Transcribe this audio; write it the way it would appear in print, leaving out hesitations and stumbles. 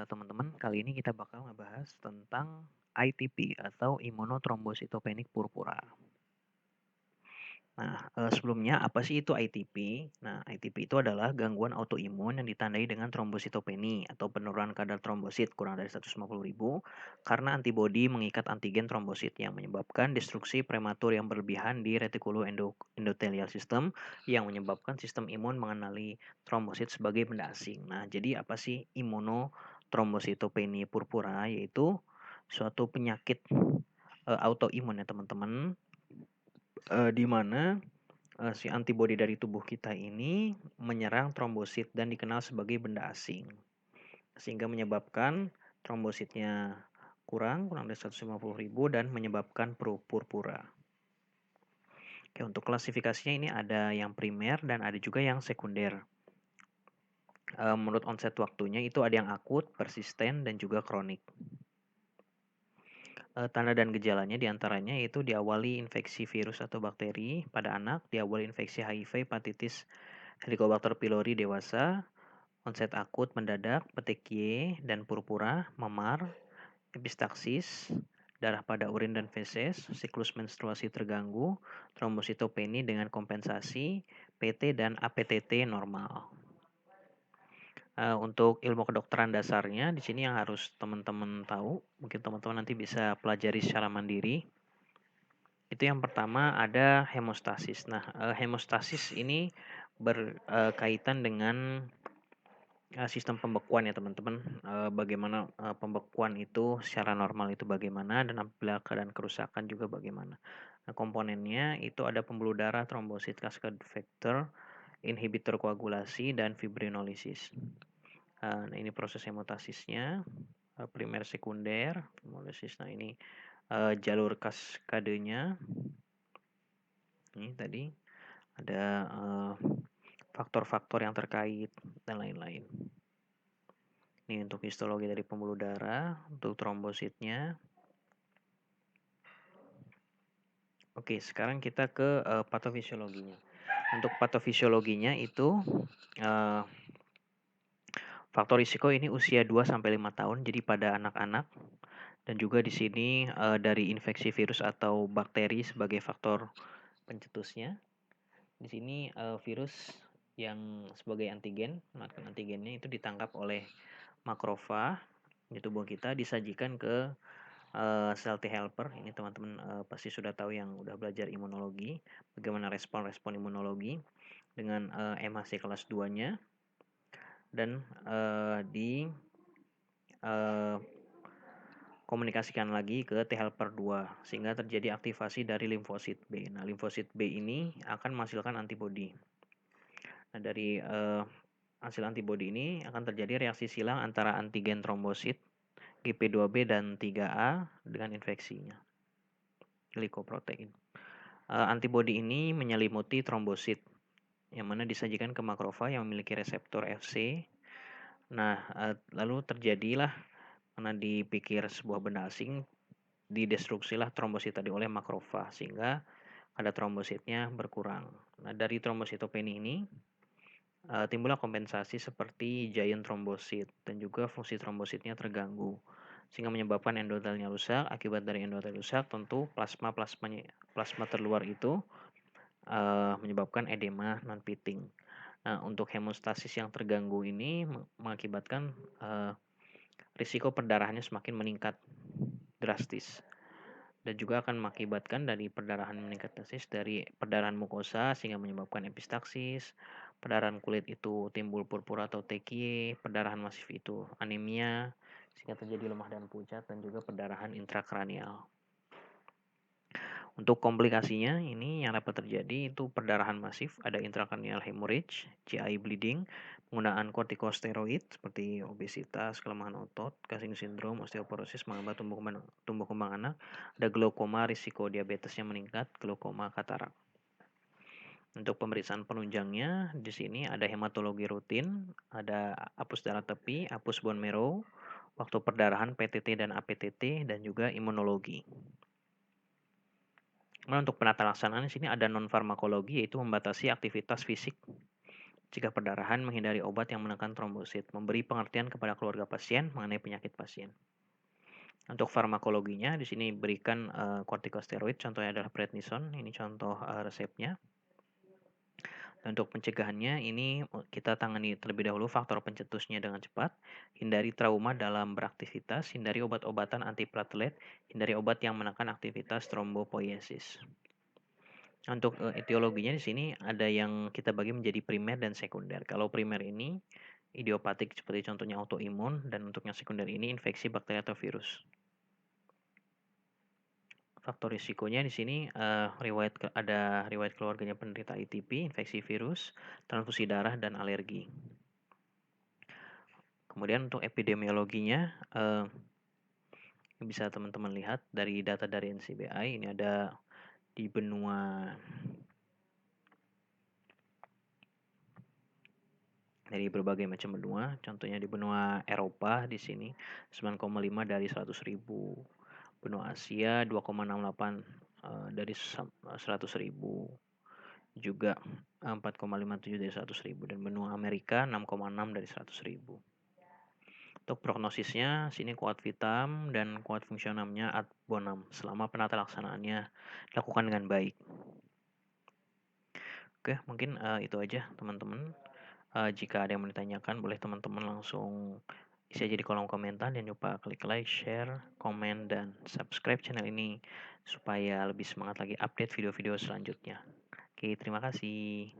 Teman-teman, kali ini kita bakal ngebahas tentang ITP atau imunotrombositopenic purpura. Nah, sebelumnya apa sih itu ITP? Nah, ITP itu adalah gangguan autoimun yang ditandai dengan trombositopeni atau penurunan kadar trombosit kurang dari 150.000 karena antibodi mengikat antigen trombosit yang menyebabkan destruksi prematur yang berlebihan di endothelial system yang menyebabkan sistem imun mengenali trombosit sebagai benda asing. Nah, jadi apa sih imunotrombositopeni purpura? Yaitu suatu penyakit autoimun ya teman-teman, di mana si antibodi dari tubuh kita ini menyerang trombosit dan dikenal sebagai benda asing. Sehingga menyebabkan trombositnya kurang dari 150.000 dan menyebabkan purpura. Oke, untuk klasifikasinya ini ada yang primer dan ada juga yang sekunder. Menurut onset waktunya itu ada yang akut, persisten, dan juga kronik. Tanda dan gejalanya diantaranya yaitu diawali infeksi virus atau bakteri pada anak, diawali infeksi HIV, hepatitis, Helicobacter pylori dewasa, onset akut mendadak, petekiye dan purpura, memar, epistaksis, darah pada urin dan feses, siklus menstruasi terganggu, trombositopeni dengan kompensasi, PT dan APTT normal. Untuk ilmu kedokteran dasarnya di sini yang harus teman-teman tahu, mungkin teman-teman nanti bisa pelajari secara mandiri. Itu yang pertama ada hemostasis. Nah, hemostasis ini berkaitan dengan sistem pembekuan ya teman-teman. Bagaimana pembekuan itu secara normal itu bagaimana dan apabila keadaan kerusakan juga bagaimana. Nah, komponennya itu ada pembuluh darah, trombosit, cascade factor, inhibitor koagulasi, dan fibrinolisis. Nah, ini proses hemotasisnya, primer sekunder, hemolysis. Nah, ini jalur kaskadenya. Ini tadi ada faktor-faktor yang terkait dan lain-lain. Ini untuk histologi dari pembuluh darah, untuk trombositnya. Oke, sekarang kita ke patofisiologinya. Untuk patofisiologinya itu faktor risiko ini usia 2-5 tahun, jadi pada anak-anak. Dan juga di sini dari infeksi virus atau bakteri sebagai faktor pencetusnya. Di sini virus yang sebagai antigen, antigennya itu ditangkap oleh makrofag di tubuh kita, disajikan ke sel T helper. Ini teman-teman pasti sudah tahu yang udah belajar imunologi, bagaimana respon-respon imunologi dengan MHC kelas 2-nya dan di komunikasikan lagi ke T helper 2 sehingga terjadi aktivasi dari limfosit B. Nah, limfosit B ini akan menghasilkan antibodi. Nah, dari hasil antibodi ini akan terjadi reaksi silang antara antigen trombosit GP2B dan 3A dengan infeksinya. Glikoprotein. Antibodi ini menyelimuti trombosit yang mana disajikan ke makrofag yang memiliki reseptor Fc. Nah, lalu terjadilah karena dipikir sebuah benda asing, didestruksilah trombosit tadi oleh makrofag sehingga kadar trombositnya berkurang. Nah, dari trombositopeni ini timbullah kompensasi seperti giant trombosit dan juga fungsi trombositnya terganggu sehingga menyebabkan endothelnya rusak. Akibat dari endotel rusak tentu plasma terluar itu menyebabkan edema non-pitting. Nah, untuk hemostasis yang terganggu ini mengakibatkan risiko perdarahannya semakin meningkat drastis dan juga akan mengakibatkan dari perdarahan meningkat drastis dari perdarahan mukosa sehingga menyebabkan epistaksis, perdarahan kulit itu timbul purpura atau tekiye, perdarahan masif itu anemia sehingga terjadi lemah dan pucat dan juga perdarahan intrakranial. Untuk komplikasinya ini yang dapat terjadi itu perdarahan masif, ada intracranial hemorrhage, GI bleeding, penggunaan kortikosteroid seperti obesitas, kelemahan otot, Cushing syndrome, osteoporosis, menghambat tumbuh kembang anak, ada glaukoma, risiko diabetesnya meningkat, glaukoma katarak. Untuk pemeriksaan penunjangnya di sini ada hematologi rutin, ada apus darah tepi, apus bone marrow, waktu perdarahan PTT dan APTT dan juga imunologi. Untuk penata laksanaan di sini ada non farmakologi yaitu membatasi aktivitas fisik Cegah perdarahan, menghindari obat yang menekan trombosit, memberi pengertian kepada keluarga pasien mengenai penyakit pasien. Untuk farmakologinya di sini berikan kortikosteroid, contohnya adalah prednison, ini contoh resepnya. Untuk pencegahannya ini kita tangani terlebih dahulu faktor pencetusnya dengan cepat, hindari trauma dalam beraktivitas, hindari obat-obatan antiplatelet, hindari obat yang menekan aktivitas trombopoiesis. Untuk etiologinya di sini ada yang kita bagi menjadi primer dan sekunder. Kalau primer ini idiopatik seperti contohnya autoimun, dan untuk yang sekunder ini infeksi bakteri atau virus. Faktor risikonya di sini ada riwayat keluarganya penderita ITP, infeksi virus, transfusi darah, dan alergi. Kemudian untuk epidemiologinya bisa teman-teman lihat dari data dari NCBI, ini ada di benua dari berbagai macam benua, contohnya di benua Eropa di sini 9,5 dari 100.000, benua Asia 2,68 dari 100.000, juga 4,57 dari 100.000, dan benua Amerika 6,6 dari 100.000. Untuk prognosisnya sini kuat vitam dan kuat fungsionamnya ad bonum selama penata laksanaannya dilakukan dengan baik. Oke, mungkin itu aja teman-teman. Jika ada yang mau ditanyakan, boleh teman-teman langsung isi aja di kolom komentar. Jangan lupa klik like, share, komen, dan subscribe channel ini supaya lebih semangat lagi update video-video selanjutnya. Oke, terima kasih.